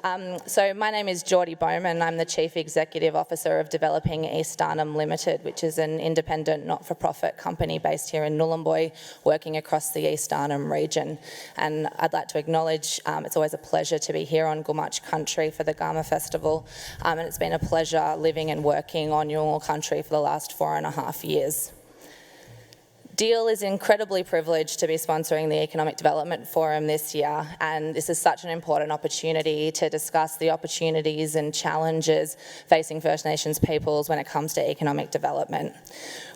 So my name is Geordie Bowman. I'm the Chief Executive Officer of Developing East Arnhem Limited, which is an independent not-for-profit company based here in Nhulunbuy, working across the East Arnhem region. And I'd like to acknowledge it's always a pleasure to be here on Gulkula country for the Garma festival, and it's been a pleasure living and working on Yolngu country for the last 4.5 years. Deal is incredibly privileged to be sponsoring the Economic Development Forum this year, and this is such an important opportunity to discuss the opportunities and challenges facing First Nations peoples when it comes to economic development.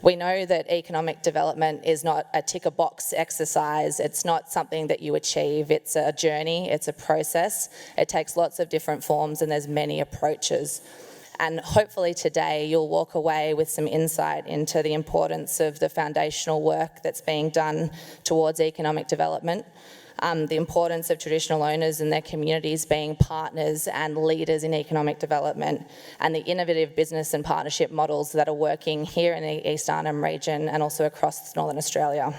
We know that economic development is not a tick-a-box exercise. It's not something that you achieve. It's a journey, it's a process. It takes lots of different forms and there's many approaches. And hopefully today you'll walk away with some insight into the importance of the foundational work that's being done towards economic development, the importance of traditional owners and their communities being partners and leaders in economic development, and the innovative business and partnership models that are working here in the East Arnhem region and also across Northern Australia.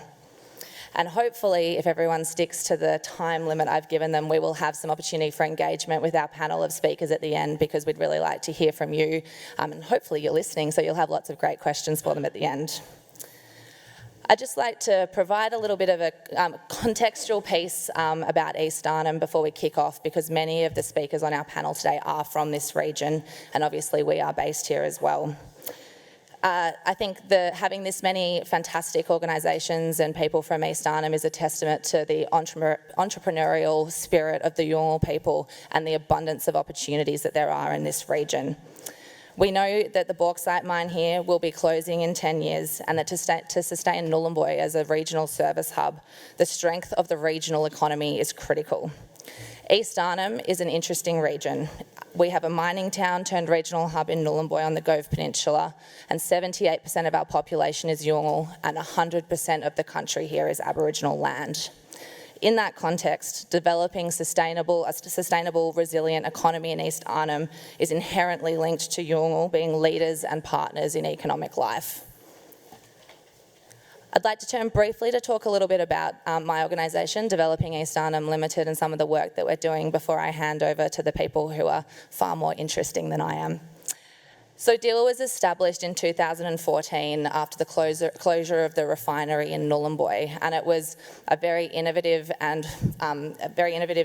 And hopefully, if everyone sticks to the time limit I've given them, we will have some opportunity for engagement with our panel of speakers at the end, because we'd really like to hear from you. And hopefully you're listening, so you'll have lots of great questions for them at the end. I'd just like to provide a little bit of a contextual piece about East Arnhem before we kick off, because many of the speakers on our panel today are from this region, and obviously we are based here as well. I think having this many fantastic organisations and people from East Arnhem is a testament to the entrepreneurial spirit of the Yolngu people and the abundance of opportunities that there are in this region. We know that the bauxite mine here will be closing in 10 years, and that to sustain Nhulunbuy as a regional service hub, the strength of the regional economy is critical. East Arnhem is an interesting region. We have a mining town turned regional hub in Nhulunbuy on the Gove Peninsula, and 78% of our population is Yolngu, and 100% of the country here is Aboriginal land. In that context, developing a sustainable, resilient economy in East Arnhem is inherently linked to Yolngu being leaders and partners in economic life. I'd like to turn briefly to talk a little bit about my organisation, Developing East Arnhem Limited, and some of the work that we're doing before I hand over to the people who are far more interesting than I am. So DEAL was established in 2014 after the closure of the refinery in Nhulunbuy, and it was a very innovative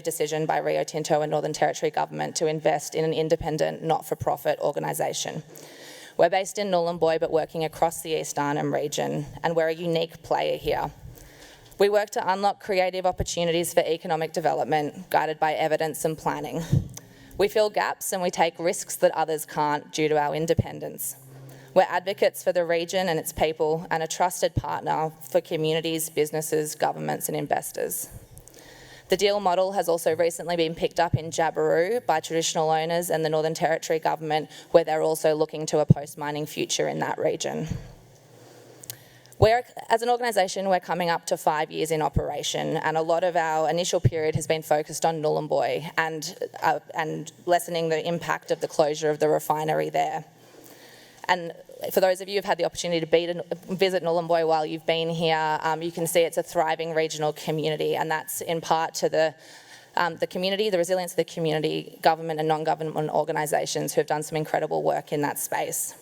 decision by Rio Tinto and Northern Territory Government to invest in an independent, not-for-profit organisation. We're based in Nhulunbuy but working across the East Arnhem region, and we're a unique player here. We work to unlock creative opportunities for economic development, guided by evidence and planning. We fill gaps and we take risks that others can't due to our independence. We're advocates for the region and its people, and a trusted partner for communities, businesses, governments and investors. The deal model has also recently been picked up in Jabiru by traditional owners and the Northern Territory Government, where they're also looking to a post-mining future in that region. As an organisation, we're coming up to 5 years in operation, and a lot of our initial period has been focused on Nhulunbuy and lessening the impact of the closure of the refinery there. And for those of you who've had the opportunity to visit Nhulunbuy while you've been here, you can see it's a thriving regional community, and that's in part to the community, the resilience of the community, government and non-government organisations who have done some incredible work in that space.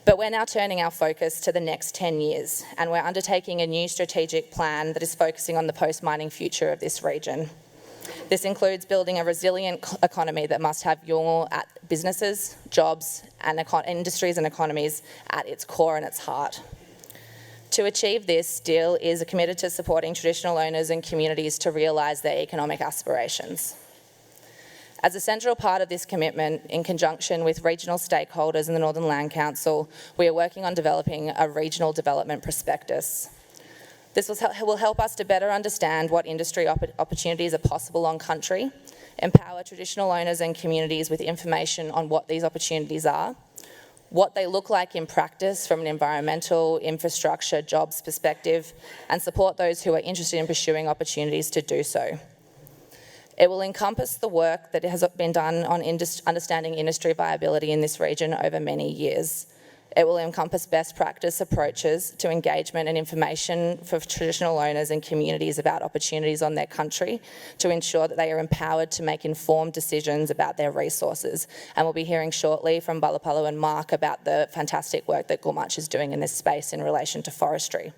But we're now turning our focus to the next 10 years, and we're undertaking a new strategic plan that is focusing on the post-mining future of this region. This includes building a resilient economy that must have Yolngu businesses, jobs, and industries and economies at its core and its heart. To achieve this, DEAL is committed to supporting traditional owners and communities to realise their economic aspirations. As a central part of this commitment, in conjunction with regional stakeholders in the Northern Land Council, we are working on developing a regional development prospectus. This will help us to better understand what industry opportunities are possible on country, empower traditional owners and communities with information on what these opportunities are, what they look like in practice from an environmental, infrastructure, jobs perspective, and support those who are interested in pursuing opportunities to do so. It will encompass the work that has been done on understanding industry viability in this region over many years. It will encompass best practice approaches to engagement and information for traditional owners and communities about opportunities on their country to ensure that they are empowered to make informed decisions about their resources. And we'll be hearing shortly from Balapalu and Mark about the fantastic work that Gulkula is doing in this space in relation to forestry.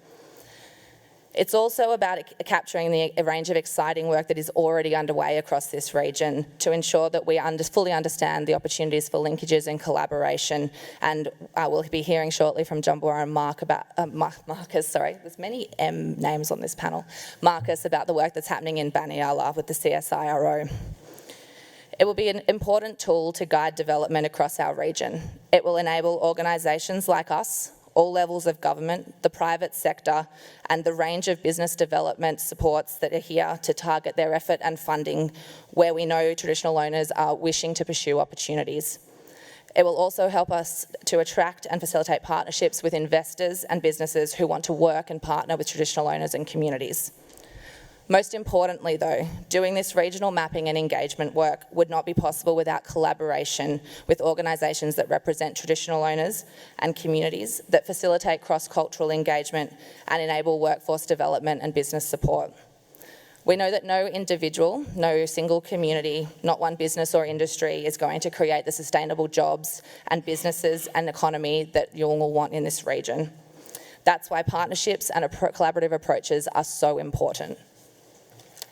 It's also about capturing the range of exciting work that is already underway across this region to ensure that we fully understand the opportunities for linkages and collaboration. And we'll be hearing shortly from John Bora and Mark about, Marcus, sorry, there's many M names on this panel, Marcus, about the work that's happening in Baniala with the CSIRO. It will be an important tool to guide development across our region. It will enable organisations like us, all levels of government, the private sector, and the range of business development supports that are here to target their effort and funding where we know traditional owners are wishing to pursue opportunities. It will also help us to attract and facilitate partnerships with investors and businesses who want to work and partner with traditional owners and communities. Most importantly though, doing this regional mapping and engagement work would not be possible without collaboration with organisations that represent traditional owners and communities that facilitate cross-cultural engagement and enable workforce development and business support. We know that no individual, no single community, not one business or industry is going to create the sustainable jobs and businesses and economy that you all will want in this region. That's why partnerships and collaborative approaches are so important.